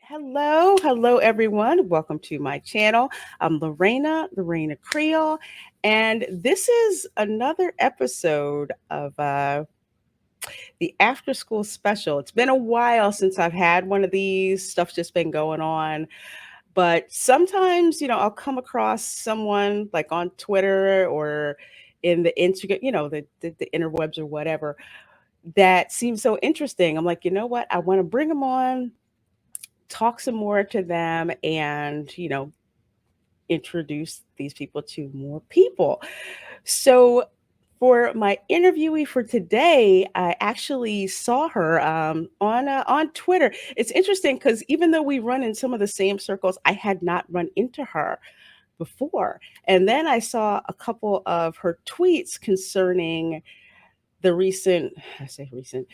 Hello everyone. Welcome to my channel. I'm Lorena Creole, and this is another episode of the After School Special. It's been a while since I've had one of these. Stuff's just been going on, but sometimes I'll come across someone like on Twitter or in the Instagram, the interwebs or whatever that seems so interesting. I'm like, you know what? I want to bring them on, talk some more to them, and introduce these people to more people. So for my interviewee for today, I actually saw her on Twitter. It's interesting because even though we run in some of the same circles, I had not run into her before. And then I saw a couple of her tweets concerning the recent, I say recent,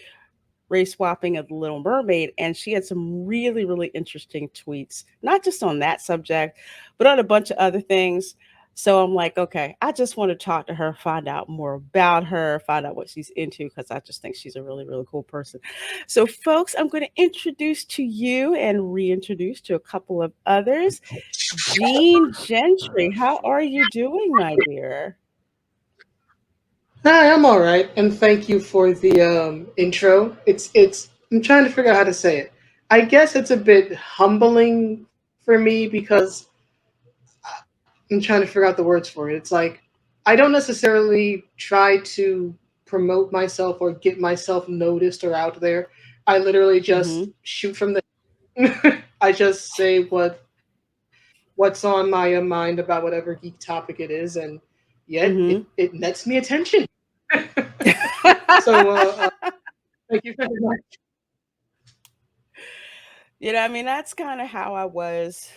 race swapping of the Little Mermaid, and she had some really interesting tweets, not just on that subject, but on a bunch of other things. So I'm like, okay, I just want to talk to her, find out more about her, find out what she's into, because I just think she's a really cool person. So, folks, I'm going to introduce to you and reintroduce to a couple of others. Jean Gentry, how are you doing, my dear? Hi, I'm all right, and thank you for the intro. It's. I'm trying to figure out how to say it. I guess it's a bit humbling for me because I'm trying to figure out the words for it. It's like I don't necessarily try to promote myself or get myself noticed or out there. I literally just Mm-hmm. shoot from the. I just say what's on my mind about whatever geek topic it is, and yet Mm-hmm. it nets me attention. So thank you very much. I mean, that's kind of how I was,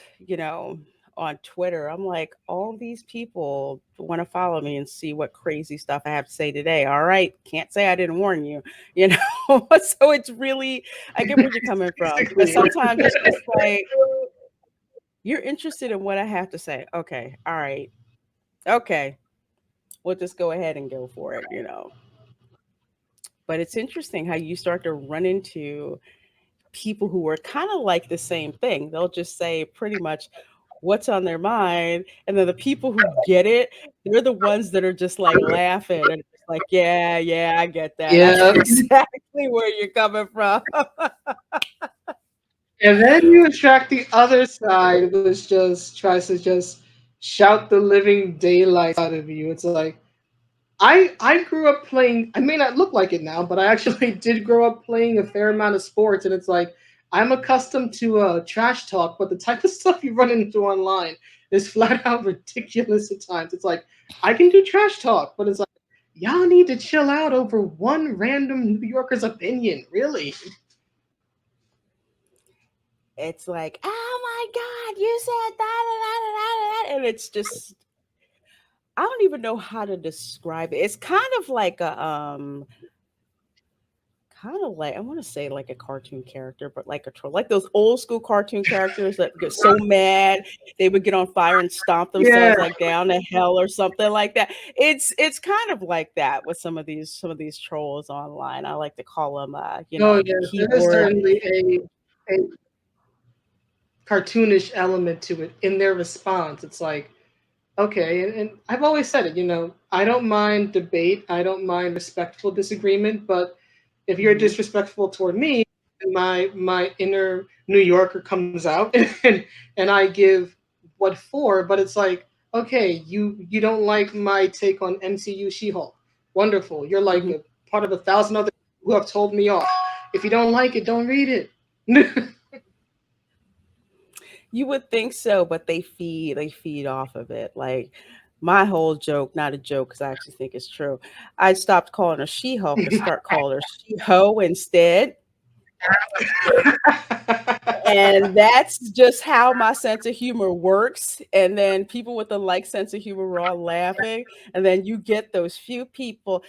on Twitter. I'm like, all these people want to follow me and see what crazy stuff I have to say today. All right, can't say I didn't warn you, you know. So it's really, I get where you're coming from because Basically. sometimes it's just like you're interested in what I have to say. Okay, all right, okay, we'll just go ahead and go for it. But it's interesting how you start to run into people who are kind of like the same thing. They'll just say pretty much what's on their mind. And then the people who get it, they're the ones that are just like laughing and just like, yeah, I get that. I Yeah. get exactly where you're coming from. And then you attract the other side, which just tries to just shout the living daylights out of you. It's like I grew up playing. I may not look like it now, but I actually did grow up playing a fair amount of sports, and it's like I'm accustomed to trash talk, but the type of stuff you run into online is flat out ridiculous at times. It's like I can do trash talk, but it's like y'all need to chill out over one random New Yorker's opinion. Really? It's like, oh my God, you said that, and it's just, I don't even know how to describe it. It's kind of like, I want to say like a cartoon character, but like a troll, like those old school cartoon characters that get so mad they would get on fire and stomp Yeah. themselves like down to hell or something like that. It's kind of like that with some of these trolls online. I like to call them Oh yes, there is keyboard. certainly a cartoonish element to it in their response. It's like, okay, and I've always said it, I don't mind debate, I don't mind respectful disagreement, but if you're Hmm. disrespectful toward me, my inner New Yorker comes out and I give what for, but it's like, okay, you don't like my take on MCU She-Hulk. Wonderful. You're like Hmm. a part of a thousand other who have told me off. If you don't like it, don't read it. You would think so, but they feed off of it. Like my whole joke, not a joke because I actually think it's true. I stopped calling her She-Hulk and start calling her She-Ho instead. And that's just how my sense of humor works. And then people with the like sense of humor were all laughing. And then you get those few people,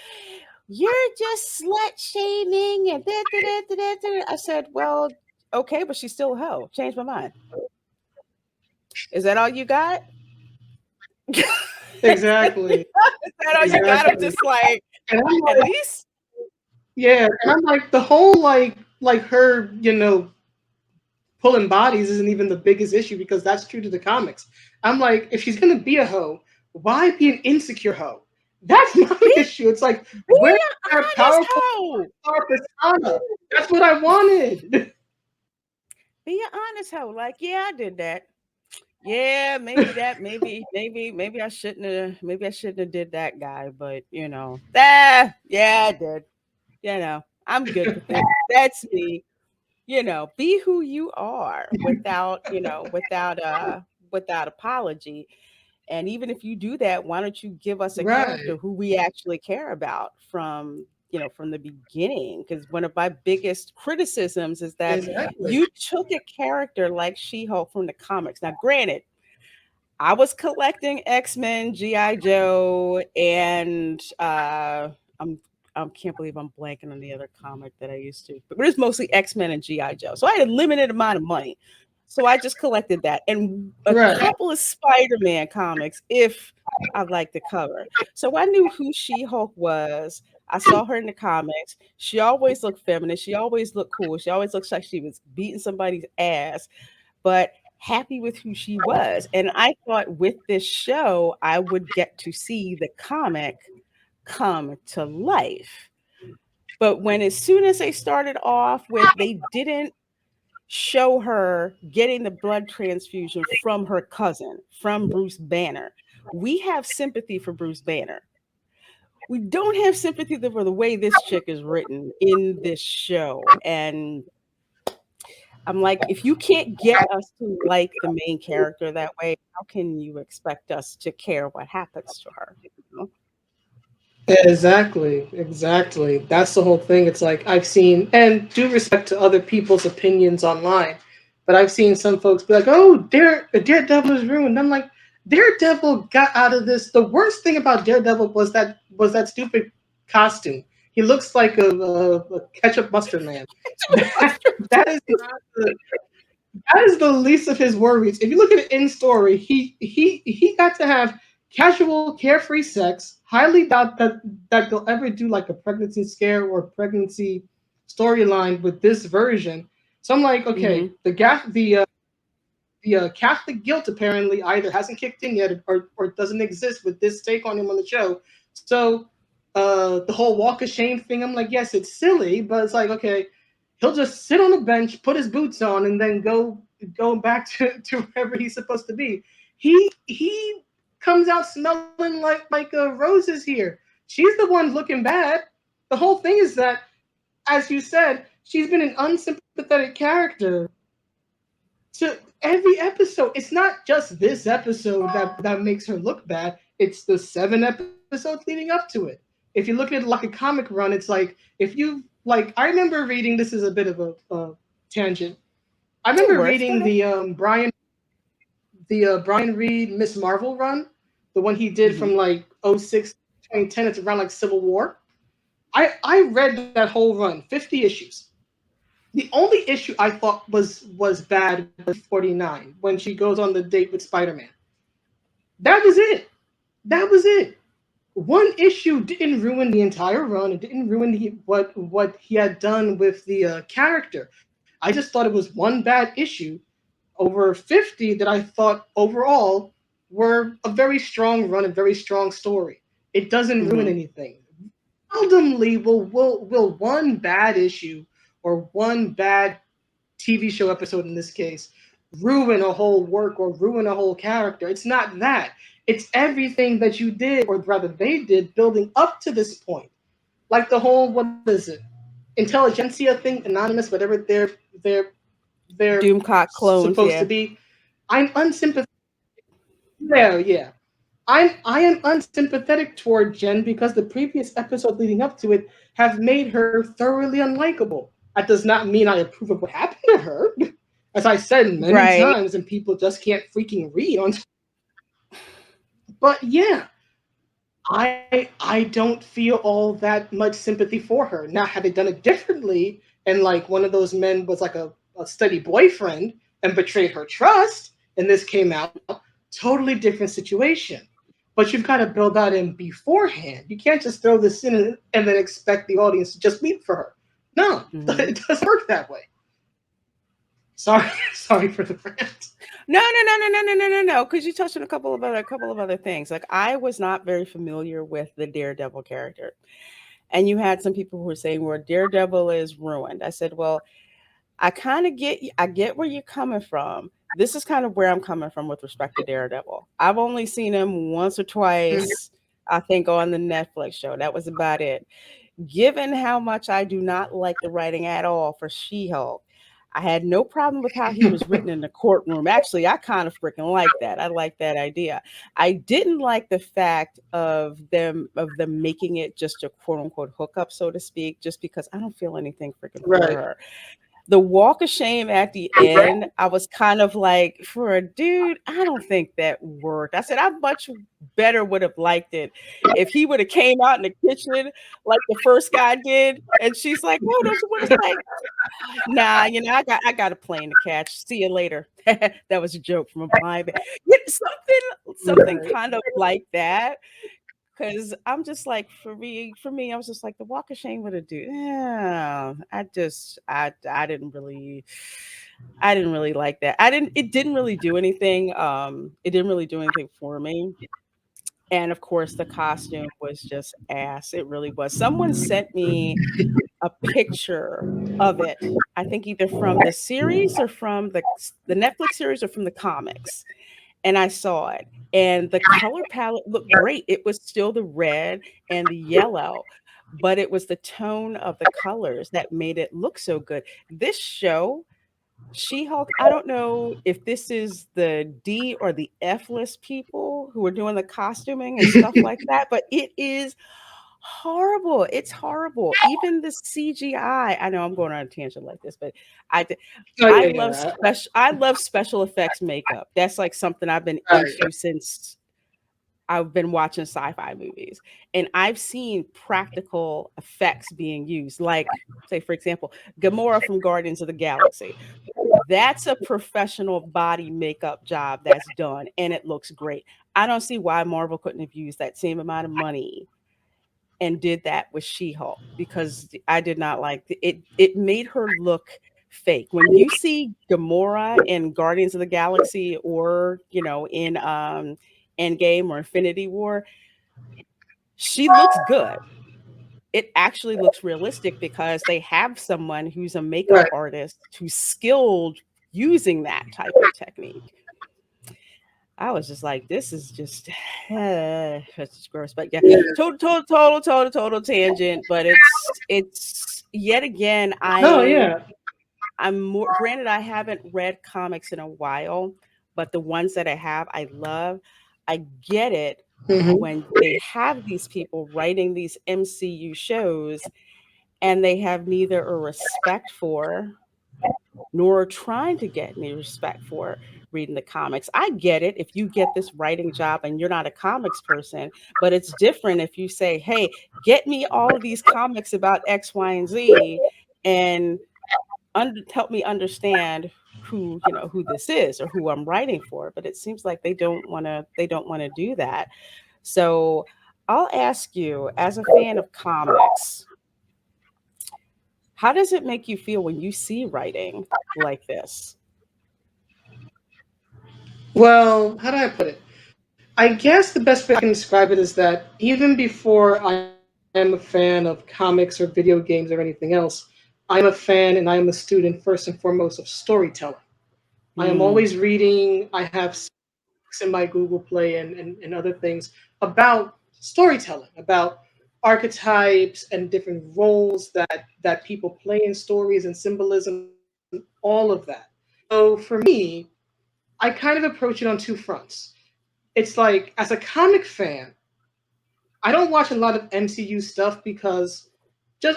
you're just slut shaming and da, da, da, da, da, da. I said, well, okay, but she's still a hoe. Change my mind. Is that all you got? Is Exactly. that all you got? I'm Exactly. just like, And I'm at like, least. yeah, and I'm like the whole like her, pulling bodies isn't even the biggest issue because that's true to the comics. I'm like, if she's gonna be a hoe, why be an insecure hoe? That's my Be issue. It's like, be where's an that honest powerful hoe. star persona? That's what I wanted. Be an honest hoe. Like, yeah, I did that. Yeah, maybe that, maybe I shouldn't have did that guy, but yeah, I did. I'm good with it. That's me. Be who you are without apology. And even if you do that, why don't you give us a character Right. who we actually care about from the beginning? Because one of my biggest criticisms is that Exactly. you took a character like She-Hulk from the comics. Now, granted, I was collecting X-Men, GI Joe, and I'm I can't believe I'm blanking on the other comic that I used to, but it was mostly X-Men and GI Joe. So I had a limited amount of money, so I just collected that and a Right. couple of Spider-Man comics if I liked the cover. So I knew who She-Hulk was. I saw her in the comics. She always looked feminine. She always looked cool. She always looks like she was beating somebody's ass, but happy with who she was. And I thought with this show, I would get to see the comic come to life. But when as soon as they started off with, they didn't show her getting the blood transfusion from her cousin, from Bruce Banner. We have sympathy for Bruce Banner. We don't have sympathy for the way this chick is written in this show. And I'm like, if you can't get us to like the main character that way, how can you expect us to care what happens to her? Exactly, exactly. That's the whole thing. It's like I've seen, and due respect to other people's opinions online, but I've seen some folks be like, "Oh, Daredevil is ruined." I'm like, Daredevil got out of this. The worst thing about Daredevil was that stupid costume. He looks like a ketchup mustard man. That that is not the that is the least of his worries. If you look at it in story, he got to have casual, carefree sex. Highly doubt that they'll ever do like a pregnancy scare or pregnancy storyline with this version. So I'm like, okay, Hmm. the Catholic guilt apparently either hasn't kicked in yet or doesn't exist with this take on him on the show. So the whole walk of shame thing, I'm like, yes, it's silly, but it's like, okay, he'll just sit on a bench, put his boots on, and then go back to wherever he's supposed to be. He comes out smelling like roses here. She's the one looking bad. The whole thing is that, as you said, she's been an unsympathetic character to every episode. It's not just this episode that makes her look bad. It's the 7 episodes leading up to it. If you look at it like a comic run, it's like if you like. I remember reading. This is a bit of a tangent. I It remember works. Go reading ahead. the Brian Reed Miss Marvel run, the one he did Hmm. from like '06 2010. It's around like Civil War. I read that whole run, 50 issues. The only issue I thought was bad was 49 when she goes on the date with Spider-Man. That was it. That was it. One issue didn't ruin the entire run. It didn't ruin what he had done with the character. I just thought it was one bad issue over 50 that I thought overall were a very strong run, a very strong story. It doesn't ruin Hmm. anything. Seldomly will one bad issue or one bad TV show episode in this case ruin a whole work or ruin a whole character. It's not that. It's everything that you did, or rather they did, building up to this point. Like the whole what is it? Intelligentsia thing, anonymous, whatever they're Doomcock clones, supposed to yeah. be. I'm unsympathetic. Yeah, yeah. I am unsympathetic toward Jen because the previous episode leading up to it have made her thoroughly unlikable. That does not mean I approve of what happened to her. As I said many Right. times, and people just can't freaking read on. But yeah, I don't feel all that much sympathy for her. Now, had they done it differently, and like one of those men was like a steady boyfriend and betrayed her trust, and this came out, totally different situation. But you've got to build that in beforehand. You can't just throw this in and then expect the audience to just weep for her. No, Hmm. it doesn't work that way. Sorry, sorry for the rant. No, no, no, no, no, no, no, no, no. Because you touched on a couple of other things. Like I was not very familiar with the Daredevil character, and you had some people who were saying, "Well, Daredevil is ruined." I said, "Well, I kind of I get where you're coming from. This is kind of where I'm coming from with respect to Daredevil. I've only seen him once or twice, I think, on the Netflix show. That was about it. Given how much I do not like the writing at all for She-Hulk, I had no problem with how he was written in the courtroom. Actually, I kind of freaking like that. I like that idea. I didn't like the fact of them making it just a quote unquote hookup, so to speak, just because I don't feel anything freaking for Right. her. The walk of shame at the end, I was kind of like, for a dude, I don't think that worked. I said I much better would have liked it if he would have came out in the kitchen like the first guy did, and she's like, "Oh, don't you want to like?" Nah, I got a plane to catch. See you later. That was a joke from a blind man. Yeah, something Right. kind of like that. Cause I'm just like for me, I was just like the walk of shame with a dude. Yeah, I I didn't really like that. It didn't really do anything. It didn't really do anything for me. And of course the costume was just ass. It really was. Someone sent me a picture of it. I think either from the series or from the Netflix series or from the comics, and I saw it. And the color palette looked great. It was still the red and the yellow, but it was the tone of the colors that made it look so good. This show, She-Hulk, I don't know if this is the D or the F list people who are doing the costuming and stuff like that, but it is horrible. It's horrible. Even the CGI. I know I'm going on a tangent like this, but I d- Oh yeah, yeah. I love special effects makeup. That's like something I've been Right. into since I've been watching sci-fi movies. And I've seen practical effects being used. Like, say for example, Gamora from Guardians of the Galaxy. That's a professional body makeup job that's done and it looks great. I don't see why Marvel couldn't have used that same amount of money and did that with She-Hulk because I did not like it. It made her look fake. When you see Gamora in Guardians of the Galaxy or, in Endgame or Infinity War, she looks good. It actually looks realistic because they have someone who's a makeup Right. artist who's skilled using that type of technique. I was just like, this is just, it's just gross. But yeah, Yeah. total tangent. But it's yet again, No, yeah. I'm more, granted, I haven't read comics in a while, but the ones that I have, I love. I get it Hmm. when they have these people writing these MCU shows and they have neither a respect for nor trying to get any respect for reading the comics. I get it if you get this writing job and you're not a comics person, but it's different if you say, "Hey, get me all of these comics about X, Y, and Z and help me understand who this is or who I'm writing for." But it seems like they don't want to do that. So, I'll ask you as a fan of comics, how does it make you feel when you see writing like this? Well, how do I put it? I guess the best way I can describe it is that even before I am a fan of comics or video games or anything else, I am a fan and I am a student first and foremost of storytelling. I am Mm, always reading. I have books in my Google Play and other things about storytelling, about archetypes and different roles that people play in stories and symbolism, all of that. So for me, I kind of approach it on two fronts. It's like as a comic fan, I don't watch a lot of MCU stuff because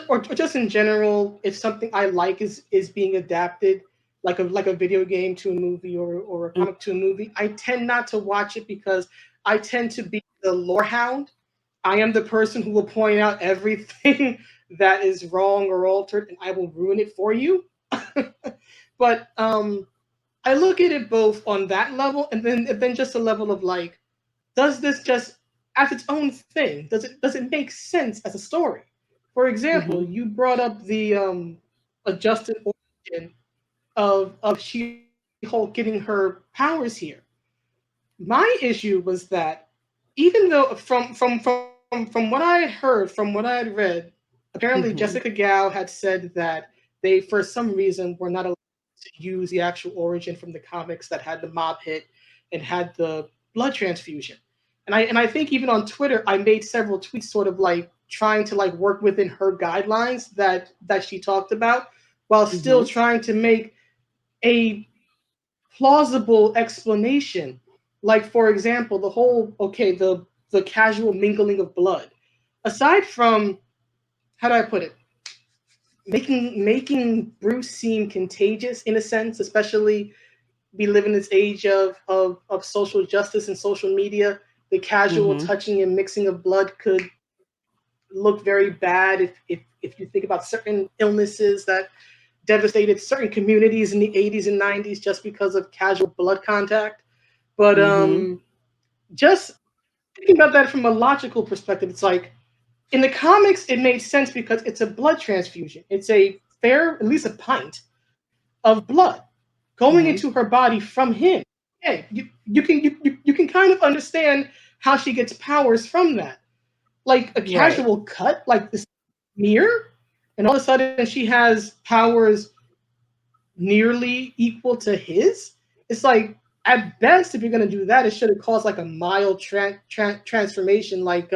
or just in general, if something I like is being adapted like a video game to a movie or a mm, comic to a movie, I tend not to watch it because I tend to be the lore hound. I am the person who will point out everything that is wrong or altered, and I will ruin it for you. But I look at it both on that level, and then just a level of like, does this just as its own thing? Does it make sense as a story? For example, mhm, you brought up the adjusted origin. of She-Hulk getting her powers here. My issue was that even though from what I had heard, from what I had read, apparently Jessica Mhm. Gao had said that they for some reason were not allowed to use the actual origin from the comics that had the mob hit and had the blood transfusion. And I think even on Twitter I made several tweets sort of like trying to like work within her guidelines that she talked about while still Mhm. trying to make a plausible explanation. Like for example, the whole the casual mingling of blood. Aside from how do I put it? Making Bruce seem contagious in a sense, especially we live in this age of social justice and social media. The casual Mhm. touching and mixing of blood could look very bad if you think about certain illnesses that devastated certain communities in the 80s and 90s just because of casual blood contact. But Mhm. just thinking about that from a logical perspective, it's like in the comics, it made sense because it's a blood transfusion. It's a fair, at least a pint of blood going Mhm. into her body from him. Hey, you can kind of understand how she gets powers from that. Like a Right. casual cut, like this smear, and all of a sudden she has powers nearly equal to his. It's like at best, if you're gonna do that, it should have caused like a mild transformation, like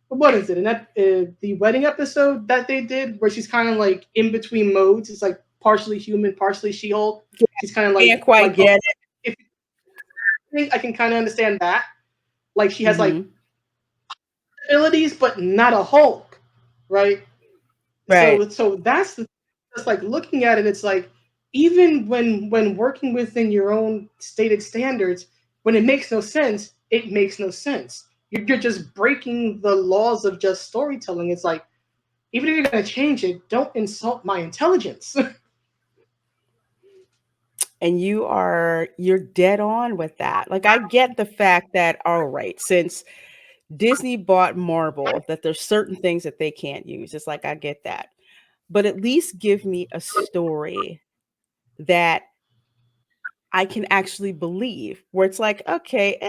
what is it? And that the wedding episode that they did, where she's kind of like in between modes. It's like partially human, partially She-Hulk. She's kind of Can't quite oh, get it. if you think I can kind of understand that. Like she has like Mhm. abilities, but not a Hulk, right? Right. So that's the just like looking at it, it's like even when working within your own stated standards, when it makes no sense, it makes no sense. You're just breaking the laws of just storytelling. It's like even if you're gonna change it, don't insult my intelligence. And you're dead on with that. Like I get the fact that all right, since Disney bought Marvel, that there's certain things that they can't use. It's like I get that. But at least give me a story that I can actually believe, where it's like, okay,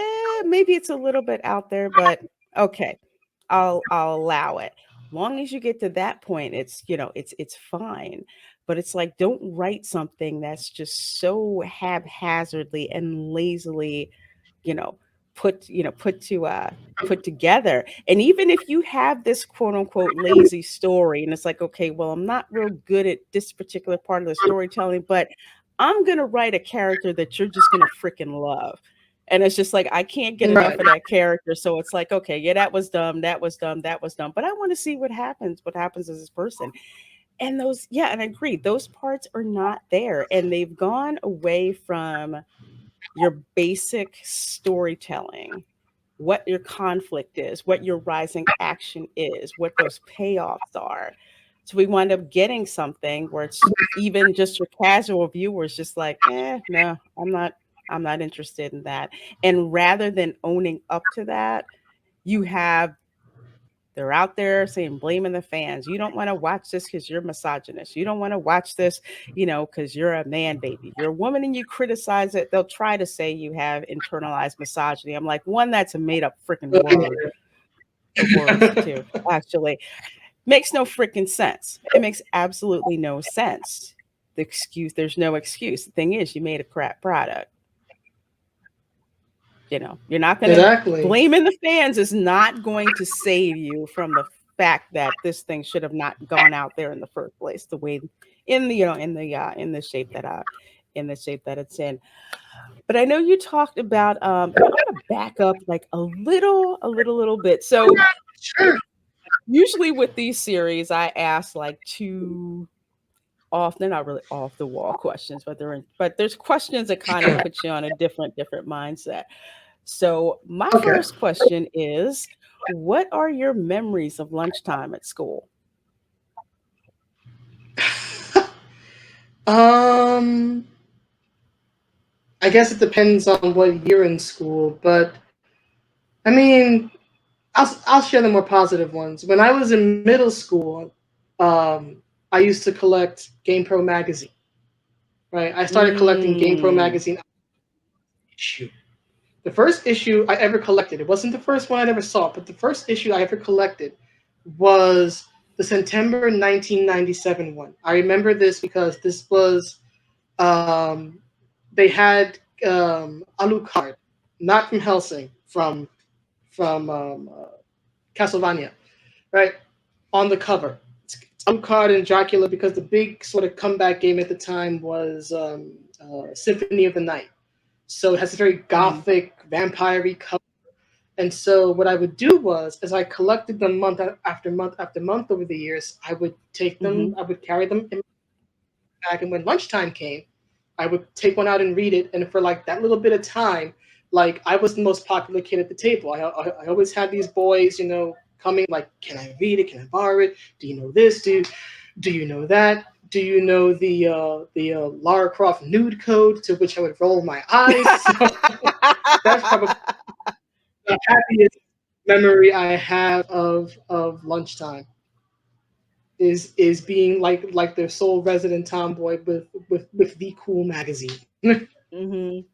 maybe it's a little bit out there, but okay, I'll allow it. Long as you get to that point, it's fine. But it's like, don't write something that's just so haphazardly and lazily, you know, put together. And even if you have this quote unquote lazy story, and it's like, okay, well, I'm not real good at this particular part of the storytelling, but I'm gonna write a character that you're just gonna freaking love. And it's just like I can't get Right. enough of that character. So it's like, okay, yeah, that was dumb, that was dumb, that was dumb. But I want to see what happens as this person. And those, yeah, and I agree, those parts are not there. And they've gone away from your basic storytelling, what your conflict is, what your rising action is, what those payoffs are. So we wind up getting something where it's even just your casual viewers just like, no, I'm not interested in that. And rather than owning up to that, you have they're out there saying blaming the fans. You don't want to watch this because you're misogynist. You don't want to watch this, because you're a man baby. You're a woman and you criticize it. They'll try to say you have internalized misogyny. I'm like, one, that's a made up freaking word of words, too, actually. Makes no freaking sense. It makes absolutely no sense. There's no excuse. The thing is, you made a crap product. You're not going to Exactly. blaming the fans is not going to save you from the fact that this thing should have not gone out there in the first place the way in the in the shape that it's in. But I know you talked about and I'm going to back up like a little bit. So Sure. usually with these series I ask like two off they're not really off the wall questions, but there's questions that kind of Sure. put you on a different mindset. So, my Okay. first question is, what are your memories of lunchtime at school? um, I guess it depends on what year in school, but I mean, I'll share the more positive ones. When I was in middle school, I used to collect Game Pro magazine. right? I started collecting GamePro Mm. magazine issue. The first issue I ever collected, it wasn't the first one I ever saw, but the first issue I ever collected was the September 1997 one. I remember this because this was, um, they had Alucard, not from Helsing, from Castlevania, right? On the cover. It's Alucard and Dracula because the big sort of comeback game at the time was Symphony of the Night. So it has a very Mhm. gothic, vampire-y cover. And so what I would do was, as I collected them month after month over the years, I would take them, Mhm. I would carry them in my bag, and when lunchtime came, I would take one out and read it. And for like that little bit of time, like I was the most popular kid at the table. I always had these boys, coming like, "Can I read it? Can I borrow it? Do you know this? Do you know that? Do you know the Lara Croft nude code?" To which I would roll my eyes. So that's probably the happiest memory I have of lunchtime is being like their sole resident tomboy with the cool magazine. Mhm.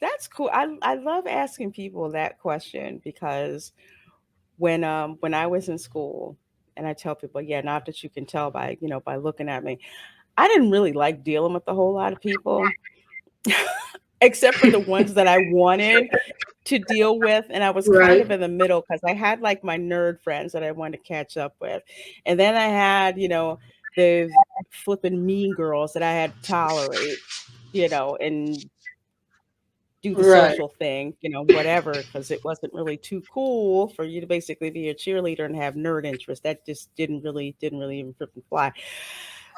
That's cool. I love asking people that question because when I was in school and I tell people, yeah, not that you can tell by, by looking at me, I didn't really like dealing with a whole lot of people except for the ones that I wanted to deal with. And I was kind Right, of in the middle because I had like my nerd friends that I wanted to catch up with. And then I had, the flipping mean girls that I had to tolerate, and do the right. social thing, whatever, because it wasn't really too cool for you to basically be a cheerleader and have nerd interest. That just didn't really even flip and fly.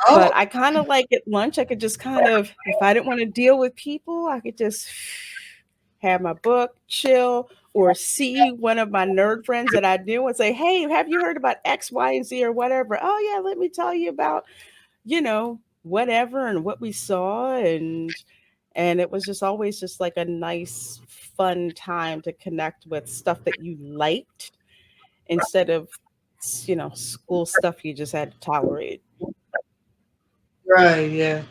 But Oh, I kind of like at lunch, I could just kind of, if I didn't want to deal with people, I could just have my book, chill, or see one of my nerd friends that I knew and say, "Hey, have you heard about X, Y, and Z or whatever?" "Oh yeah, let me tell you about, whatever and what we saw." And it was just always just like a nice fun time to connect with stuff that you liked instead of school stuff you just had to tolerate. right, yeah.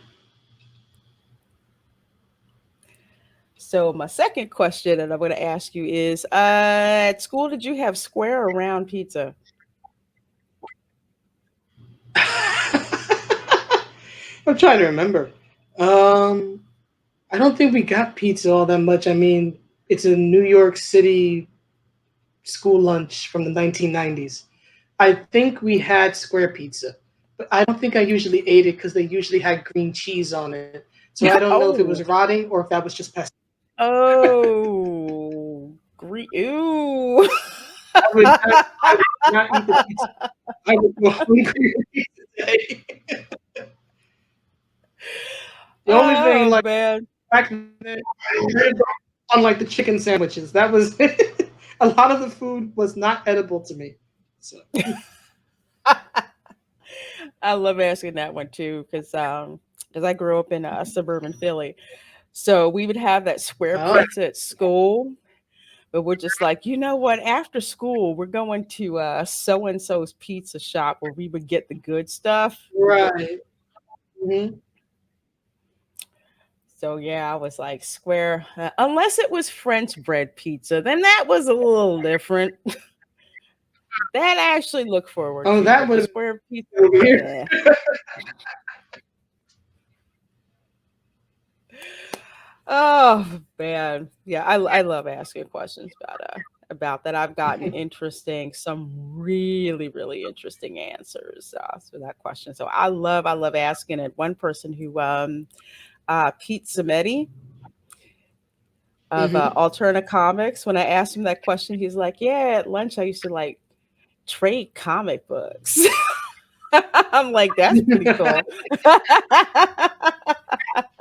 So my second question that I'm going to ask you is, at school, did you have square or round pizza? I'm trying to remember. Um, I don't think we got pizza all that much. I mean, it's a New York City school lunch from the 1990s. I think we had square pizza, but I don't think I usually ate it because they usually had green cheese on it. So I don't know if it was Oh, rotting or if that was just past. oh, ooh. I would not eat the pizza. I would go hungry with pizza today. The only thing, Oh like, man. back then, unlike the chicken sandwiches, that was a lot of the food was not edible to me. So, I love asking that one too, because I grew up in suburban Philly, so we would have that square oh, pizza at school. But we're just like, you know what? After school, we're going to so and so's pizza shop where we would get the good stuff. right. Hmm. So yeah, I was like square, unless it was French bread pizza, then that was a little different. That I actually look forward Oh, to, that but the would have square pizza, been over here. eh. Oh man, yeah, I love asking questions about that. I've gotten some really interesting answers to that question. So I love asking it. One person who Pete Zametti of Hmm. Alterna Comics. When I asked him that question, he's like, "Yeah, at lunch I used to like trade comic books." I'm like, "That's pretty cool."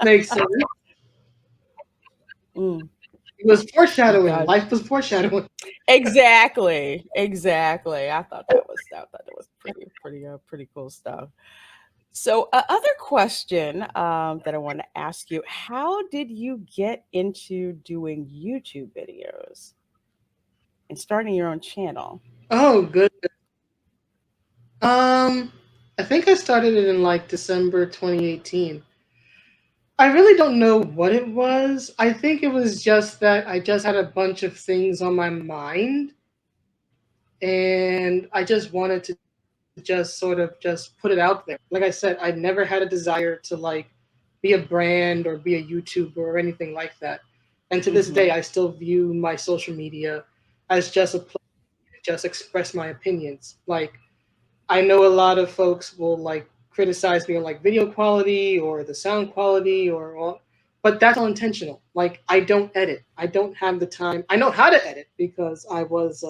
Makes sense. Mm, It was he foreshadowing. does. Life was foreshadowing. Exactly, exactly. I thought that was pretty cool stuff. So, other question that I want to ask you: how did you get into doing YouTube videos and starting your own channel? Oh, good. Um, I think I started it in like December 2018. I really don't know what it was. I think it was just that I just had a bunch of things on my mind and I just wanted to just sort of just put it out there. Like I said, I never had a desire to like be a brand or be a YouTuber or anything like that. And to this day, Mhm. I still view my social media as just a place to just express my opinions. Like I know a lot of folks will like criticize me on like video quality or the sound quality or all, but that's all intentional. Like I don't edit. I don't have the time. I know how to edit because I was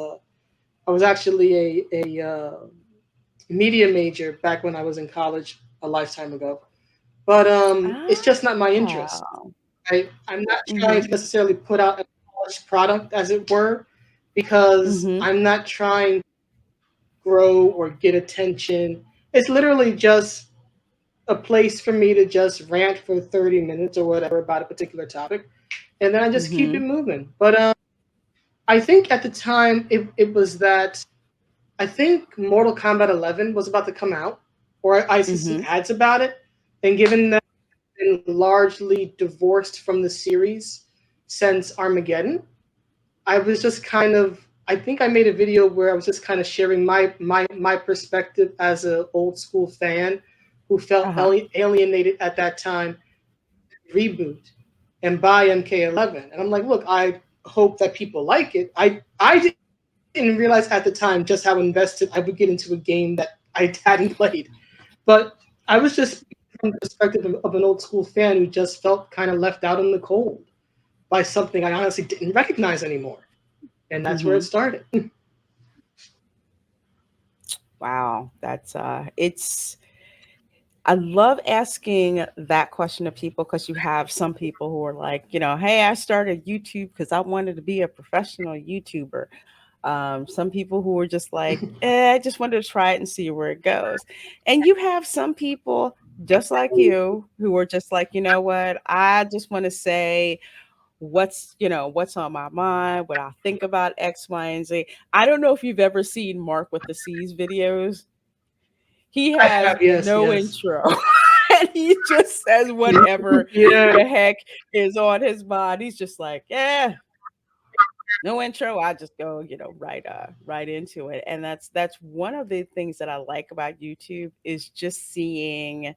actually a media major back when I was in college a lifetime ago. But it's just not my interest. Ah. I'm not trying Mhm. to necessarily put out a polished product, as it were, because Mhm. I'm not trying to grow or get attention. It's literally just a place for me to just rant for 30 minutes or whatever about a particular topic, and then I just keep it Mhm. moving. But I think at the time it was that I think Mortal Kombat 11 was about to come out, or I see some Mhm. ads about it, and given that I've been largely divorced from the series since Armageddon, I was just kind of I think I made a video where I was just kind of sharing my perspective as a old school fan who felt Uh-huh. alienated at that time reboot and buy MK11. And I'm like, look, I hope that people like it. I didn't realize at the time just how invested I would get into a game that I hadn't played. But I was just from the perspective of an old school fan who just felt kind of left out in the cold by something I honestly didn't recognize anymore. And that's where it Mhm. started. Wow, that's it's I love asking that question of people because you have some people who are like, hey, I started YouTube because I wanted to be a professional YouTuber. Some people who are just like, I just wanted to try it and see where it goes. And you have some people just like you who are just like, you know what, I just want to say what's on my mind, what I think about X, Y, and Z. I don't know if you've ever seen Mark with the C's videos. He I has have, yes, no yes. intro. And he just says whatever Yeah, the heck is on his mind. He's just like, yeah, no intro. I just go, right into it. And that's one of the things that I like about YouTube is just seeing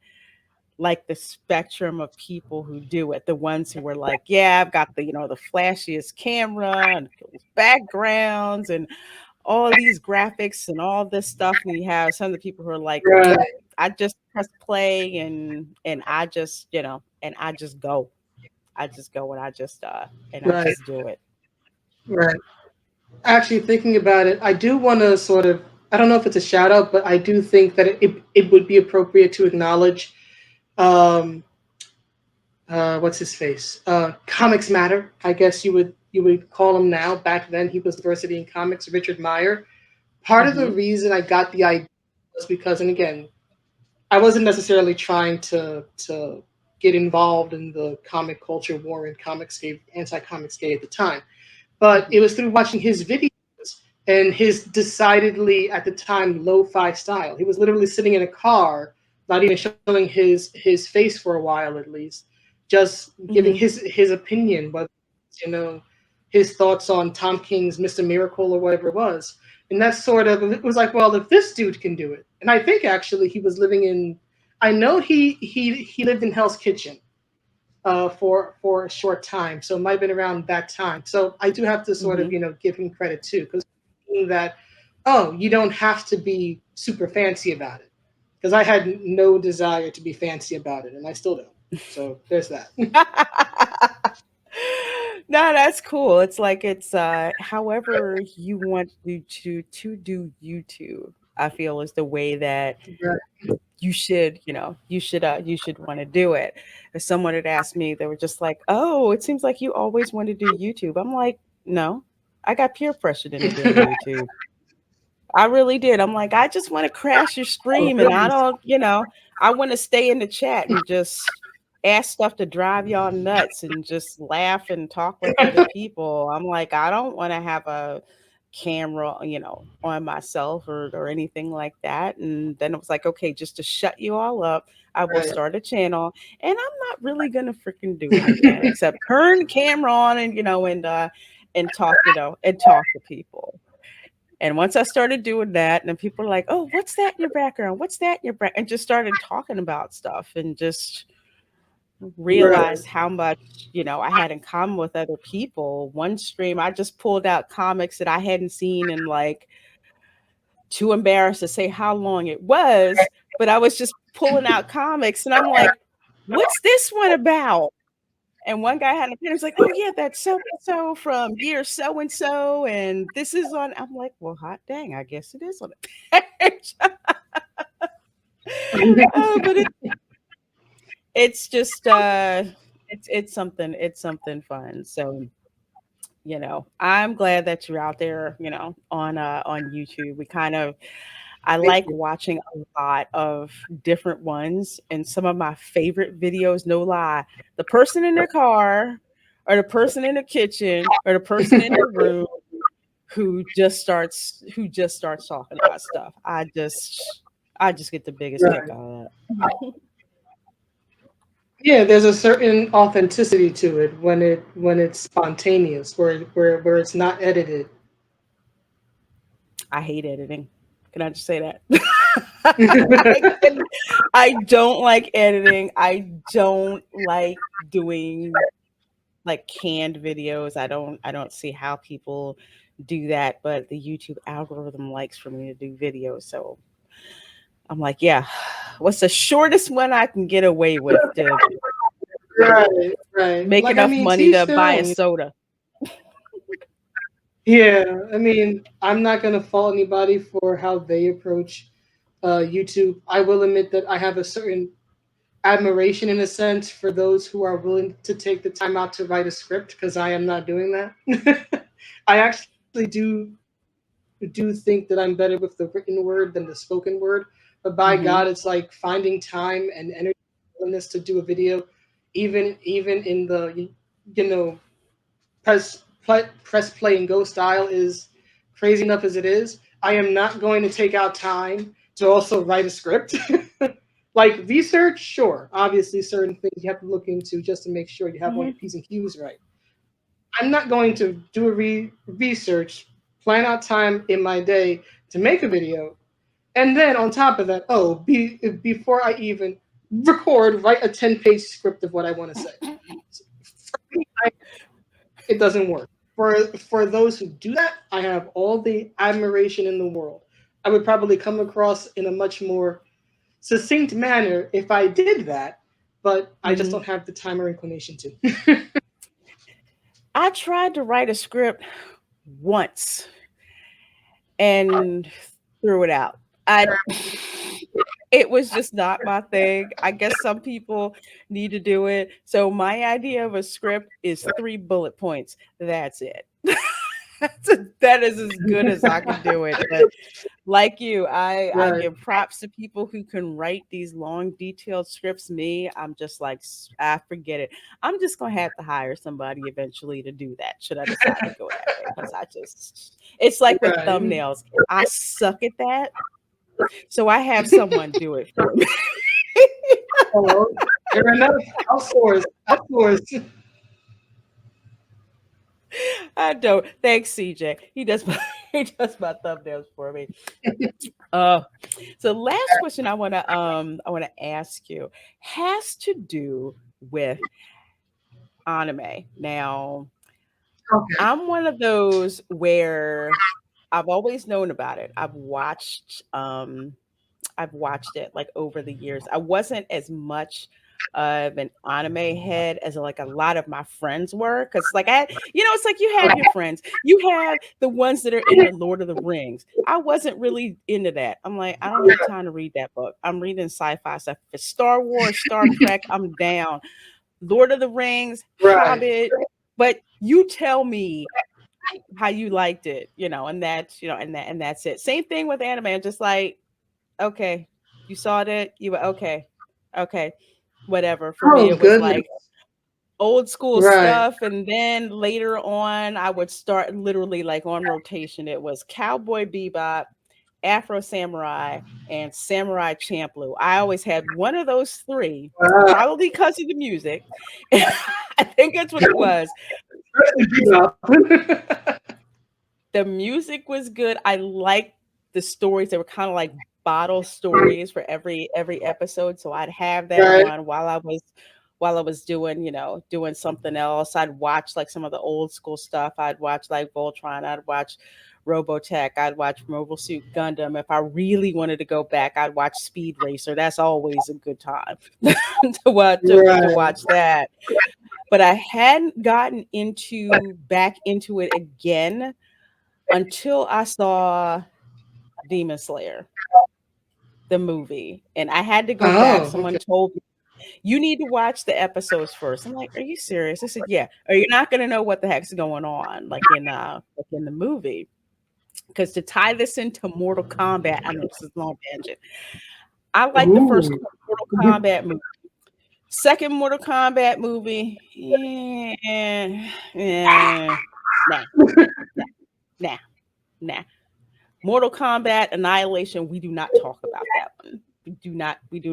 like the spectrum of people who do it. The ones who are like, yeah, I've got the flashiest camera and cool backgrounds and all these graphics and all this stuff. And you have some of the people who are like, right, nope, I just press play and I just, and I just go. I just go and I right, just do it. right. Actually, thinking about it, I do want to sort of, I don't know if it's a shout out, but I do think that it would be appropriate to acknowledge, um, what's his face? Comics Matter, I guess you would call him now. Back then, he was diversity in comics, Richard Meyer. Part of the Mhm. reason I got the idea was because, and again, I wasn't necessarily trying to get involved in the comic culture war and comicscape, anti-comicscape at the time, but Mhm. it was through watching his videos and his decidedly at the time lo-fi style. He was literally sitting in a car, not even showing his face for a while at least, just giving Mhm. his opinion, but you know his thoughts on Tom King's Mr. Miracle or whatever it was. And that's sort of it was like, well, if this dude can do it, and I think actually he was living in, I know he lived in Hell's Kitchen for a short time, so it might have been around that time. So I do have to sort of Mhm. give him credit too, because that oh you don't have to be super fancy about it, because I had no desire to be fancy about it, and I still don't. So there's that. No, that's cool. It's like it's however you want to do YouTube. I feel is the way that you should want to do it. If someone had asked me, they were just like, "Oh, it seems like you always want to do YouTube." I'm like, "No, I got peer pressured into doing YouTube. I really did." I'm like, "I just want to crash your Oh stream, and I goodness. don't, I want to stay in the chat and just ask stuff to drive y'all nuts and just laugh and talk with other people." I'm like, I don't want to have camera, on myself or anything like that. And then it was like, okay, just to shut you all up, I will Right. start a channel, and I'm not really gonna freaking do anything except turn the camera on and and talk, and talk to people. And once I started doing that, and then people are like, "Oh, what's that in your background? What's that in your back?" And just started talking about stuff, and just Right. realized how much, I had in common with other people. One stream, I just pulled out comics that I hadn't seen in like, too embarrassed to say how long it was, but I was just pulling out comics and I'm like, what's this one about? And one guy had an opinion. He's like, oh yeah, that's so and so from year so and so, and this is on. I'm like, well, hot dang, I guess it is on the page. Oh, but it's just it's something fun. So I'm glad that you're out there, on YouTube. I Thank like you. watching a lot of different ones, and some of my favorite videos, no lie, the person in their car, or the person in the kitchen, or the person in their room who just starts talking about stuff. I just get the biggest kick Right. out of that. Yeah, there's a certain authenticity to it when it's spontaneous, where it's not edited. I hate editing. Can I just say that? I can I don't like editing. I don't like doing like canned videos. I don't see how people do that, but the YouTube algorithm likes for me to do videos. So I'm like, yeah, what's the shortest one I can get away with to Right, right. make Like I enough mean, money teach to their buy a own. soda? Yeah, I mean, I'm not gonna fault anybody for how they approach YouTube. I will admit that I have a certain admiration, in a sense, for those who are willing to take the time out to write a script, because I am not doing that. I actually do think that I'm better with the written word than the spoken word. But by God, Hmm. it's like finding time and energy, willingness to do a video, even in the you know press play and go style is crazy enough as it is. I am not going to take out time to also write a script. Like research, sure. Obviously, certain things you have to look into just to make sure you have all your Hmm. P's and Q's right. I'm not going to do a research, plan out time in my day to make a video, and then on top of that, before I even record, write a 10-page script of what I want to say. For me, it doesn't work. For those who do that, I have all the admiration in the world. I would probably come across in a much more succinct manner if I did that, but I just don't Hmm. have the time or inclination to. I tried to write a script once and threw it out. I It was just not my thing. I guess some people need to do it. So my idea of a script is 3 bullet points. That's it. That is as good as I can do it. But like you, I Right. give props to people who can write these long, detailed scripts. Me, I'm just like, I forget it. I'm just gonna have to hire somebody eventually to do that. Should I decide to go that way? Because it's like with Right. thumbnails. I suck at that, so I have someone do it for me. Oh, fair enough. Outsource. Outsource. I don't. Thanks, CJ. He does my he does my thumbnails for me. Uh, so last question I wanna ask you has to do with anime. Now, Okay. I'm one of those where I've always known about it. I've watched it like over the years. I wasn't as much of an anime head as like a lot of my friends were, because like it's like you have your friends. You have the ones that are into Lord of the Rings. I wasn't really into that. I'm like, I don't have time to read that book. I'm reading sci-fi stuff. If it's Star Wars, Star Trek, I'm down. Lord of the Rings, Right. Hobbit. But you tell me how you liked it, and that's it. Same thing with anime. I'm just like, okay, you saw that, you were okay, okay, whatever. For me, Oh it was goodness. like, old school Right. stuff, and then later on I would start literally like on rotation. It was Cowboy Bebop, Afro Samurai, and Samurai Champloo. I always had one of those three, Uh, probably because of the music. I think that's what it was. The music was good. I liked the stories. They were kind of like bottle stories for every episode. So I'd have that right. on while I was doing, doing something else. I'd watch like some of the old school stuff. I'd watch like Voltron. I'd watch Robotech. I'd watch Mobile Suit Gundam. If I really wanted to go back, I'd watch Speed Racer. That's always a good time to Right. watch that. But I hadn't gotten into back into it again until I saw Demon Slayer, the movie, and I had to go back. Oh, Someone okay. told me, "You need to watch the episodes first." I'm like, "Are you serious?" I said, "Yeah, or you're not gonna know what the heck's going on, like in the movie." Because to tie this into Mortal Kombat, I know this is a long tangent. I like the first Ooh. Mortal Kombat movie. Second Mortal Kombat movie, nah, nah, nah, nah. Mortal Kombat Annihilation, we do not talk about that one. We do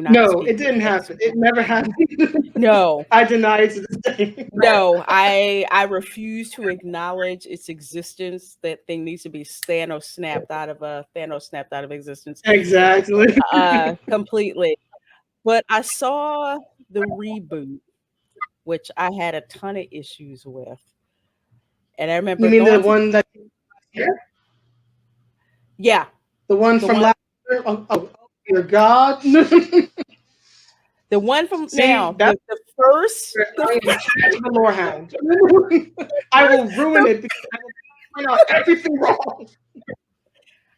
not No, it speak of didn't this happen. It one. never happened. No, I deny it to this day. no, I refuse to acknowledge its existence. That thing needs to be Thanos snapped out of existence Exactly. completely. But I saw the reboot, which I had a ton of issues with. And I You remember mean the going to one that, yeah, yeah, the one the from one last year? Oh, dear God. the one from See, now, that's the first where the I am Chad the Lorehound. I first will ruin the it because I will point out everything wrong.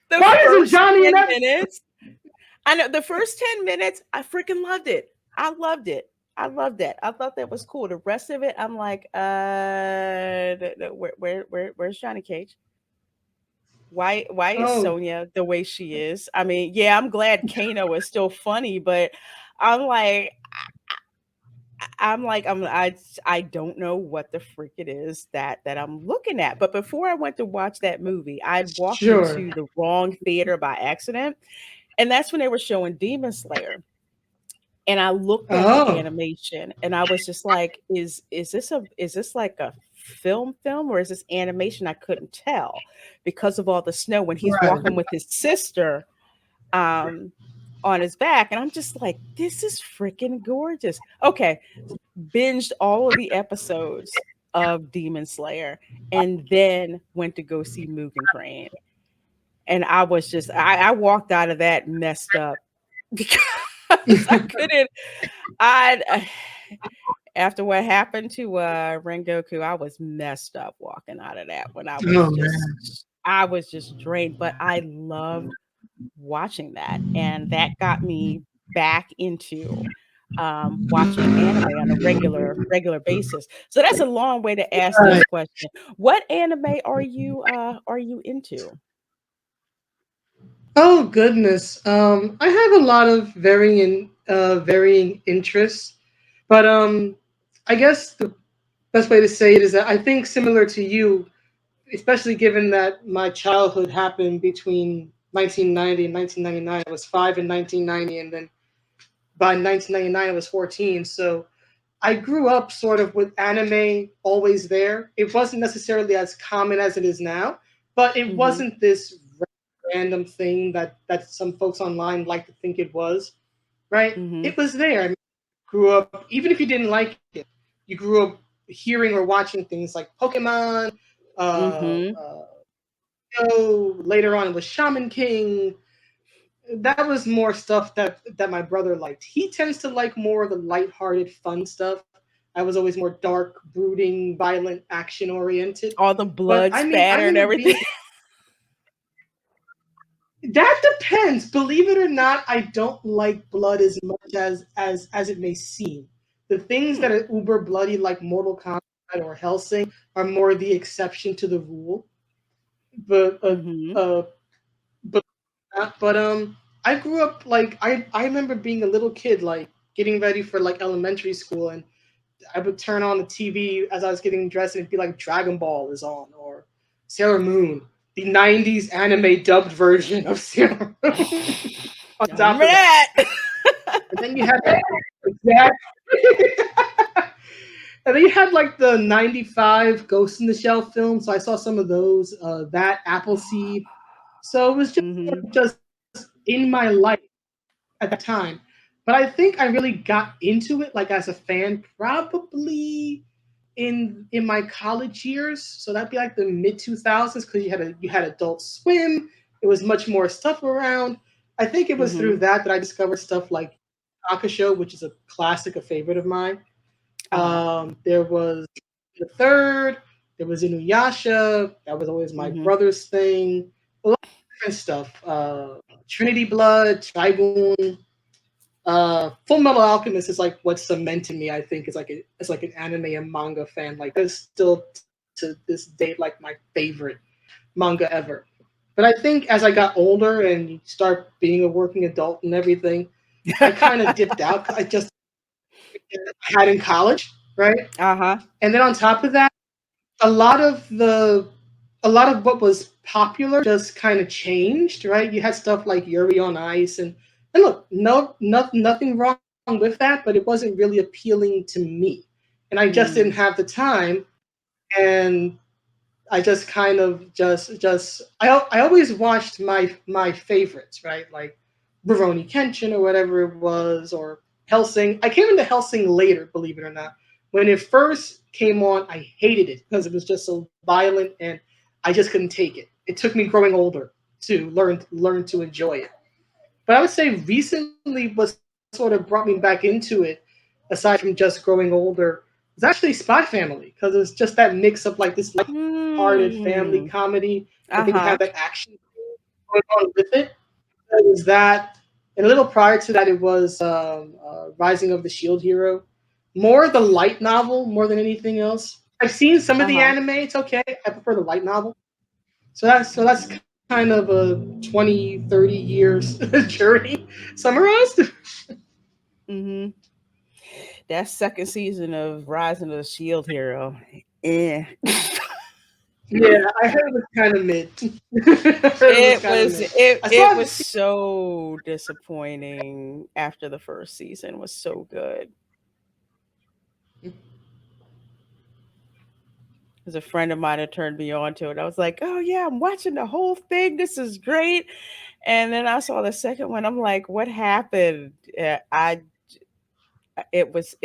the Why isn't first Johnny in 10 that? minutes, I know the first 10 minutes, I freaking loved it. I loved it. I loved that. I thought that was cool. The rest of it, I'm like, where's Johnny Cage? Why is Oh, Sonya the way she is? I mean, yeah, I'm glad Kano is still funny, but I'm like, I don't know what the freak it is that I'm looking at. But before I went to watch that movie, I'd walked sure. into the wrong theater by accident, and that's when they were showing Demon Slayer. And I looked at the Oh, animation and I was just like, is this like a film or is this animation? I couldn't tell because of all the snow when he's right. walking with his sister um on his back. And I'm just like, this is freaking gorgeous. Okay, binged all of the episodes of Demon Slayer and then went to go see Mugen Train. And I was just I walked out of that messed up because I couldn't I after what happened to Rengoku, I was messed up walking out of that when Oh man. I was just drained, but I loved watching that, and that got me back into watching anime on a regular basis. So that's a long way to ask this Right. question. What anime are you into? Oh goodness. I have a lot of varying interests, but I guess the best way to say it is that I think similar to you, especially given that my childhood happened between 1990 and 1999. I was 5 in 1990, and then by 1999 I was 14. So I grew up sort of with anime always there. It wasn't necessarily as common as it is now, but it Mhm. wasn't this random thing that some folks online like to think it was. Right? Mhm. It was there. I mean, grew up even if you didn't like it, you grew up hearing or watching things like Pokemon. Mhm. Later on, it was Shaman King. That was more stuff that my brother liked. He tends to like more of the lighthearted, fun stuff. I was always more dark, brooding, violent, action oriented. All the But blood I mean, I spatter and remember everything. being that depends. Believe it or not, I don't like blood as much as it may seem. The things that Hmm. are uber bloody, like Mortal Kombat or Hellsing, are more the exception to the rule. But Mhm. uh, but I grew up like I remember being a little kid like getting ready for like elementary school and I would turn on the TV as I was getting dressed, and it'd be like Dragon Ball is on, or Sailor Moon, the '90s anime dubbed version of Sailor Moon. On I top remember of that, that. and then you had exactly. And then you had like the '95 Ghost in the Shell film, so I saw some of those. That Appleseed, so it was just sort Mhm. of just in my life at that time. But I think I really got into it like as a fan probably in my college years. So that'd be like the mid 2000s because you had Adult Swim. It was much more stuff around. I think it was through Mhm. that I discovered stuff like Show, which is a classic, a favorite of mine. Uh-huh. There was the third. There was Inuyasha. That was always my Mhm. brother's thing. A lot of different stuff. Trinity Blood, Trigun. Full Metal Alchemist is like what cemented me. I think it's like an anime and manga fan. Like that is still to this date like my favorite manga ever. But I think as I got older and you start being a working adult and everything, I kind of dipped out. I just had in college, right? Uh-huh. And then on top of that, a lot of the a lot of what was popular just kind of changed, right? You had stuff like Yuri on Ice, and look, nothing wrong with that, but it wasn't really appealing to me, and I just didn't have Mm. the time, and I just kind of just I always watched my favorites, right? Like Rurouni Kenshin or whatever it was, or Helsing. I came into Helsing later, believe it or not. When it first came on, I hated it because it was just so violent, and I just couldn't take it. It took me growing older to learn to enjoy it. But I would say recently, what sort of brought me back into it, aside from just growing older, was actually Spy Family because it's just that mix of like this light-hearted family Mm. comedy, but then you have that Uh-huh. action going on with it. It was that, and a little prior to that, it was Rising of the Shield Hero, more the light novel more than anything else. I've seen some of the Uh-huh. anime; it's okay. I prefer the light novel. So that's kind of a 20, 30 years journey summarized. Mhm. That second season of Rising of the Shield Hero. Eh. Yeah, I heard it was kind of mid. I heard it was It kind of was mid. it I still it haven't was seen. so disappointing after the first season was so good. Because a friend of mine had turned me on to it. I was like, "Oh yeah, I'm watching the whole thing. This is great." And then I saw the second one. I'm like, "What happened?" I it was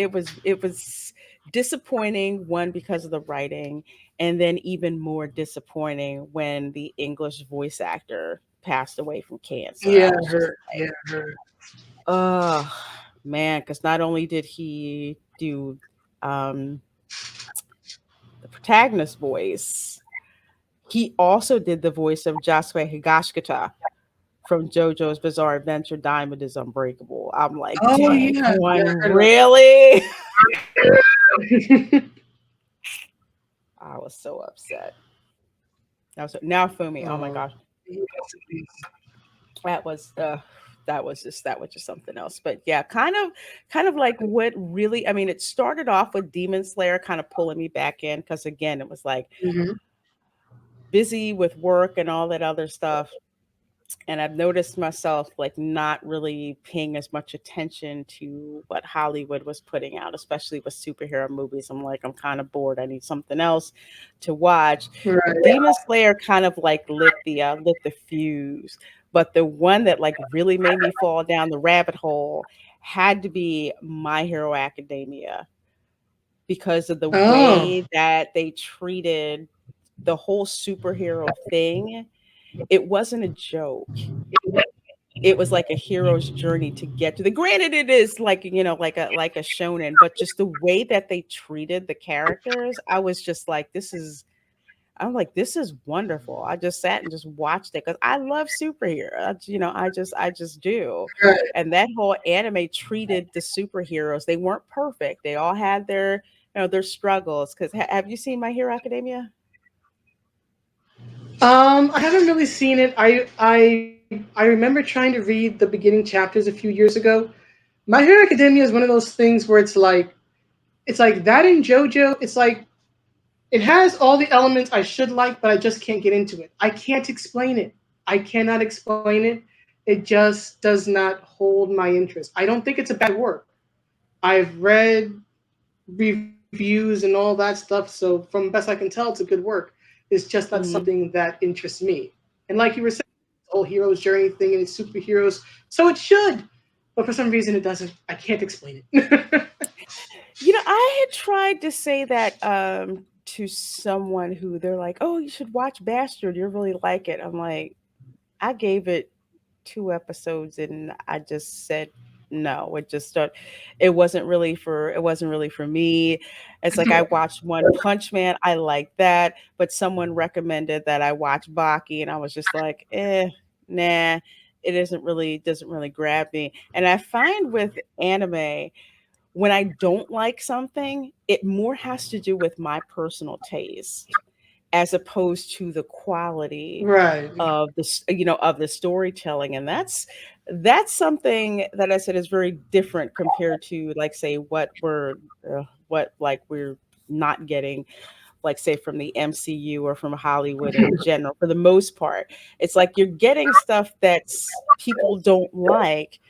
disappointing, one because of the writing, and then even more disappointing when the English voice actor passed away from cancer. Yeah, I was I just heard. Yeah, I heard. oh man, because not only did he do um, the protagonist voice, he also did the voice of Josué Higashikata from JoJo's Bizarre Adventure Diamond is Unbreakable. I'm like, Oh dang yeah, yeah, one, I heard about really? that. I was so upset. I was now Fumi. Oh my Oh, gosh, yes, that was that was just something else. But yeah, kind of like what really. I mean, it started off with Demon Slayer kind of pulling me back in because again, it was like hmm. busy with work and all that other stuff. And I've noticed myself like not really paying as much attention to what Hollywood was putting out, especially with superhero movies. I'm like, I'm kind of bored. I need something else to watch. But Right. Demon Slayer kind of like lit the fuse. But the one that like really made me fall down the rabbit hole had to be My Hero Academia because of the Oh. way that they treated the whole superhero thing. It wasn't a joke. It was like a hero's journey to get to the granted it is like, like a shonen, but just the way that they treated the characters, I'm like, "This is wonderful." I just sat and just watched it because I love superheroes, I just do, Right. and that whole anime treated the superheroes they weren't perfect, they all had their struggles, 'cause have you seen My Hero Academia? I haven't really seen it. I remember trying to read the beginning chapters a few years ago. My Hero Academia is one of those things where it's like It's like that in JoJo. It's like it has all the elements I should like, but I just can't get into it. I can't explain it. I cannot explain it. It just does not hold my interest. I don't think it's a bad work. I've read reviews and all that stuff, so from best I can tell, it's a good work. It's just not Hmm. something that interests me. And like you were saying, the whole hero's journey thing and it's superheroes, so it should. But for some reason, it doesn't. I can't explain it. I had tried to say that to someone who they're like, "Oh, you should watch Bastard. You'll really like it." I'm like, I gave it 2 episodes and I just said no. It wasn't really for me. It's like I watched One Punch Man. I like that, but someone recommended that I watch Baki, and I was just like, nah. Doesn't really grab me. And I find with anime, when I don't like something, it more has to do with my personal taste as opposed to the quality Right. of of the storytelling. And that's something that I said is very different compared to, like, say, what like we're not getting, like, say, from the MCU or from Hollywood in general. For the most part, it's like you're getting stuff that's people don't like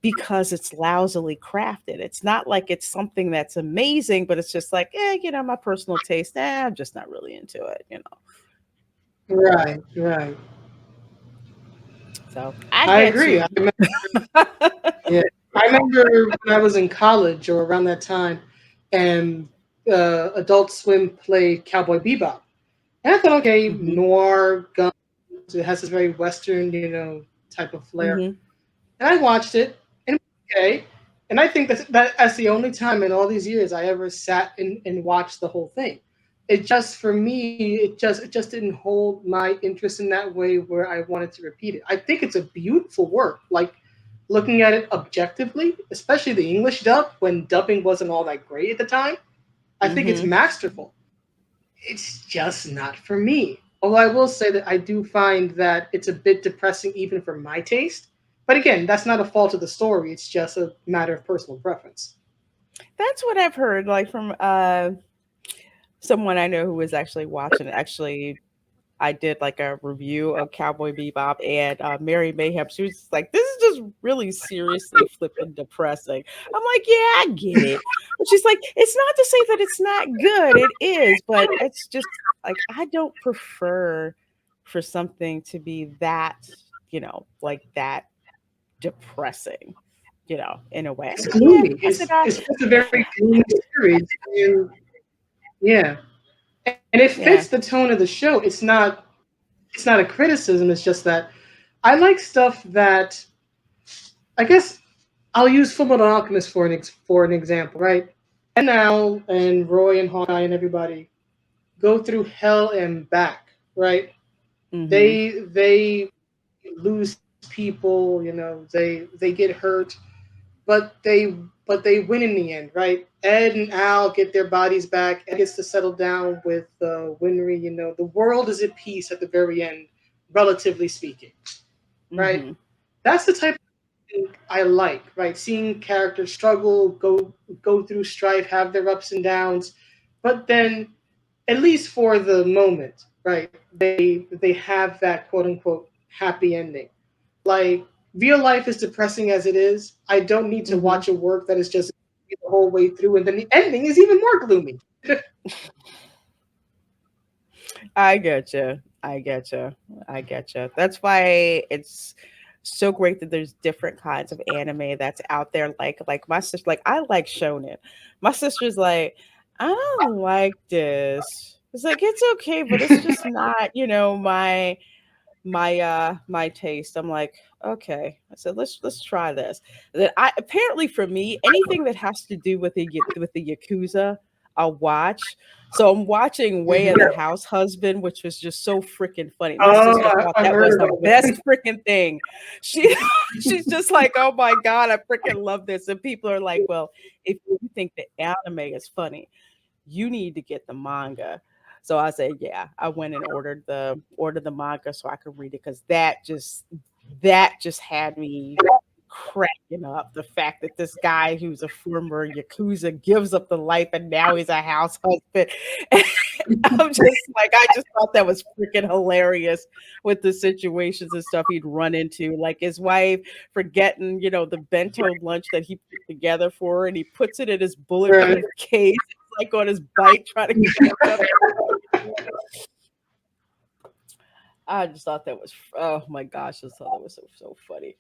because it's lousily crafted. It's not like it's something that's amazing, but it's just like, my personal taste, I'm just not really into it. Right. Right. So I I get agree. you. Yeah, I remember when I was in college or around that time, and Adult Swim played Cowboy Bebop, and I thought, okay, Hmm. noir guns. It has this very Western, type of flair. Hmm. And I watched it, and it was okay. And I think that's the only time in all these years I ever sat and watched the whole thing. It just for me, it just didn't hold my interest in that way where I wanted to repeat it. I think it's a beautiful work. Like looking at it objectively, especially the English dub when dubbing wasn't all that great at the time. I think it's Hmm. masterful. It's just not for me. Although I will say that I do find that it's a bit depressing even for my taste. But again, that's not a fault of the story. It's just a matter of personal preference. That's what I've heard, like, from someone I know who was actually watching it. Actually, I did like a review of Cowboy Bebop, and Mary Mayhem. She was just like, "This is just really seriously flipping depressing." I'm like, "Yeah, I get it," but she's like, "It's not to say that it's not good. It is, but it's just like I don't prefer for something to be that, like that depressing, in a way." I'm It's like, "Yeah." gloomy. I said, It's just a very gloomy series. And yeah. And it fits the "Yeah." tone of the show. It's not a criticism, it's just that I like stuff that I guess I'll use Fullmetal Alchemist for an example, right? Now and Roy and Hawkeye and everybody go through hell and back, right? Mm-hmm. They lose people, they get hurt, but they win in the end, right? Ed and Al get their bodies back. Ed gets to settle down with Winry. The world is at peace at the very end, relatively speaking, right? Mm-hmm. That's the type of thing I like, right? Seeing characters struggle, go through strife, have their ups and downs, but then at least for the moment, right? They have that quote unquote happy ending. Like real life is depressing as it is. I don't need to Mm-hmm. watch a work that is just the whole way through, and then the ending is even more gloomy. I get you. I get you. I get you. That's why it's so great that there's different kinds of anime that's out there. Like my sister, like, I like shonen. My sister's like, I don't like this. It's like, it's okay, but it's just not, my taste. I'm like, okay. I said, let's try this. That I apparently, for me, anything that has to do with the Yakuza, I'll watch. So I'm watching Way of the Mhm. House Husband, which was just so freaking funny. My Oh, sister thought I've that was heard the about it. best freaking thing. She she's just like, oh my God, I freaking love this. And people are like, well, if you think the anime is funny, you need to get the manga. So I said, yeah. I went and ordered the manga so I could read it, because that just had me cracking up the fact that this guy who's a former yakuza gives up the life and now he's a house husband. I'm just like, I just thought that was freaking hilarious with the situations and stuff he'd run into, like his wife forgetting, the bento lunch that he put together for her, and he puts it in his Right. bulletproof case. It's like on his bike trying to catch up. I just thought that was, oh my gosh, I just thought that was so funny,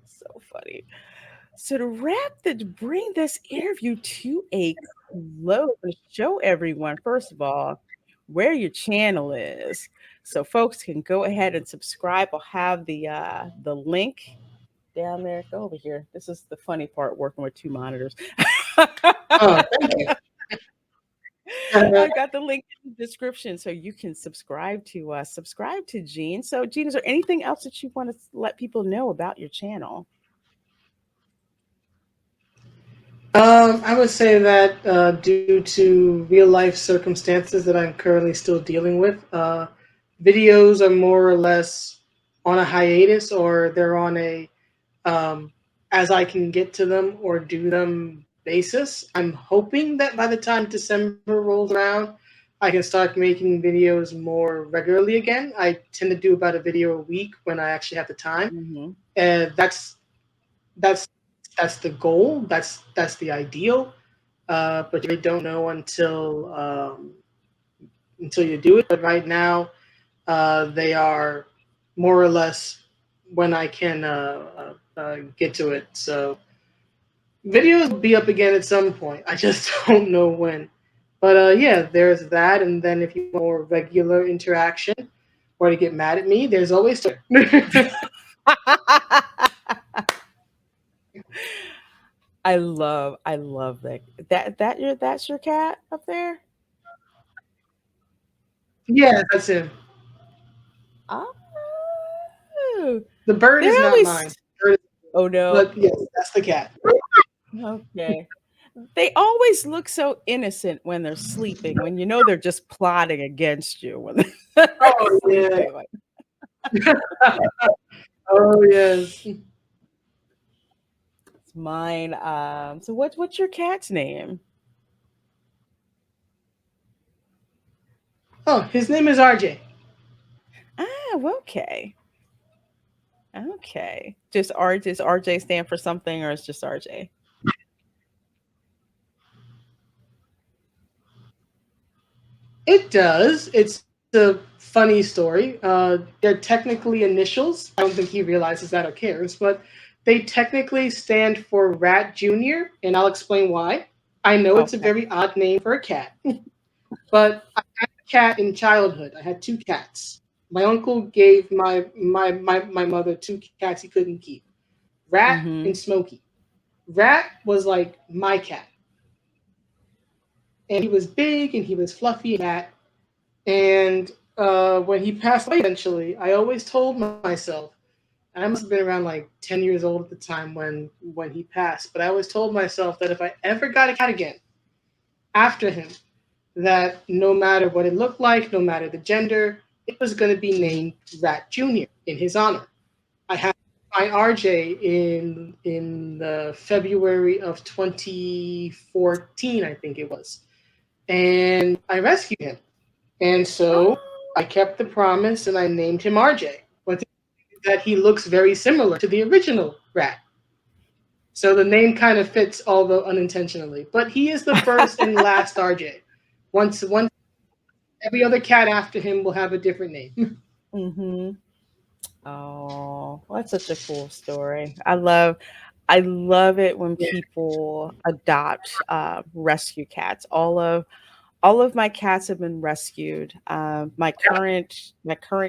so funny. So to bring this interview to a close, to show everyone, first of all, where your channel is, so folks can go ahead and subscribe. I'll have the link down there. Go over here. This is the funny part, working with two monitors. Oh, thank you. Uh, I got the link in the description so you can subscribe to Jean. So Jean, is there anything else that you want to let people know about your channel? I would say that due to real life circumstances that I'm currently still dealing with, videos are more or less on a hiatus, or they're on a um, as I can get to them or do them basis. I'm hoping that by the time December rolls around, I can start making videos more regularly again. I tend to do about a video a week when I actually have the time, Hmm. and that's that's the goal. That's the ideal. But you really don't know until you do it. But right now, they are more or less when I can get to it. So videos will be up again at some point. I just don't know when. But yeah, there's that. And then if you want more regular interaction or to get mad at me, there's always Twitter. I love that's your cat up there. Yeah, that's him. Oh, The bird they is not always. mine. Bird Oh no. But yes, that's the cat. Okay. They always look so innocent when they're sleeping, when you know they're just plotting against you when they're Oh yeah. sleeping. Like, Oh yes. it's mine. So what's your cat's name? Oh, his name is RJ. Okay. Okay. Just R does RJ stand for something or it's just RJ? It does. It's a funny story. They're technically initials. I don't think he realizes that or cares, but they technically stand for Rat Junior, and I'll explain why. I know it's a Okay. very odd name for a cat, but I had a cat in childhood. I had two cats. My uncle gave my mother two cats he couldn't keep, Rat and Mhm. Smokey. Rat was like my cat, and he was big and he was fluffy and fat. And when he passed away eventually, I always told myself, and I must have been around like 10 years old at the time when he passed, but I always told myself that if I ever got a cat again after him, that no matter what it looked like, no matter the gender, it was going to be named Rat Junior in his honor. I had to find RJ in the February of 2014, I think it was, and I rescued him. And so I Oh. kept the promise and I named him RJ. But that he looks very similar to the original rat. So the name kind of fits, although unintentionally. But he is the first and last RJ. Once every other cat after him will have a different name. Mhm. Oh, well, that's such a cool story. I love it when Yeah. people adopt rescue cats. All of my cats have been rescued. My current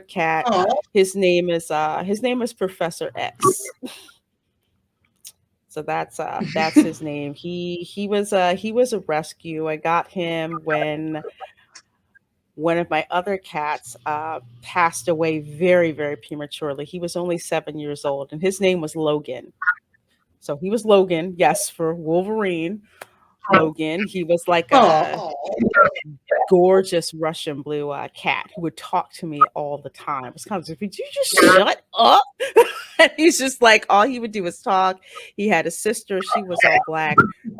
cat, Oh, his name is Professor X. So that's his name. He was a rescue. I got him when one of my other cats passed away very, very prematurely. He was only 7 years old, and his name was Logan. So he was Logan, yes, for Wolverine. Logan. He was like a oh, gorgeous Russian blue cat who would talk to me all the time. It's kind of like, would you just shut up? He's just like all he would do was talk. He had a sister, she was all black.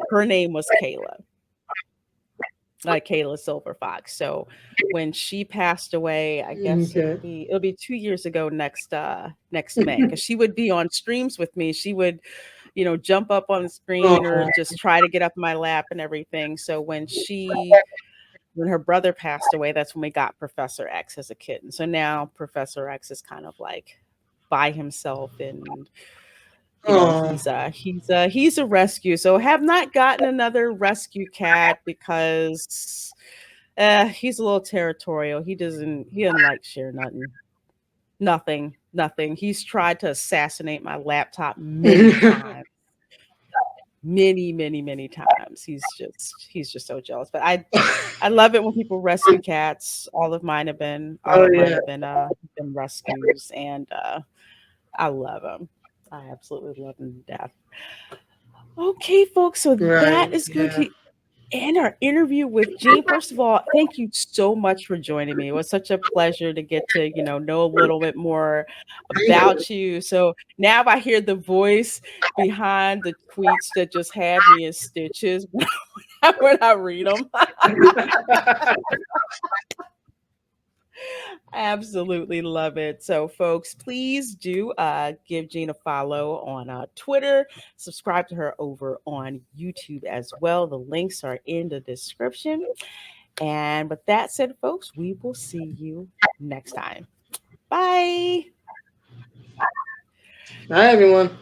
Her name was Kayla, like Kayla Silver Fox. So when she passed away, I guess Okay. it'll be 2 years ago next May. Because she would be on streams with me. She would, jump up on the screen or Oh, just try to get up my lap and everything. So when her brother passed away, that's when we got Professor X as a kitten. So now Professor X is kind of like by himself, and oh. he's a rescue. So have not gotten another rescue cat because he's a little territorial. He doesn't like share nothing. Nothing. He's tried to assassinate my laptop many times. Many, many, many times. He's just so jealous. But I love it when people rescue cats. All Oh of mine yeah. have been rescues, and I love them. I absolutely love them to death. Okay, folks. So that Right. is going Yeah. to end our interview with Jean. First of all, thank you so much for joining me. It was such a pleasure to get to, know a little bit more about you. So now I hear the voice behind the tweets that just had me in stitches when I read them. Absolutely love it. So, folks, please do give Jean a follow on Twitter. Subscribe to her over on YouTube as well. The links are in the description. And with that said, folks, we will see you next time. Bye. Hi everyone.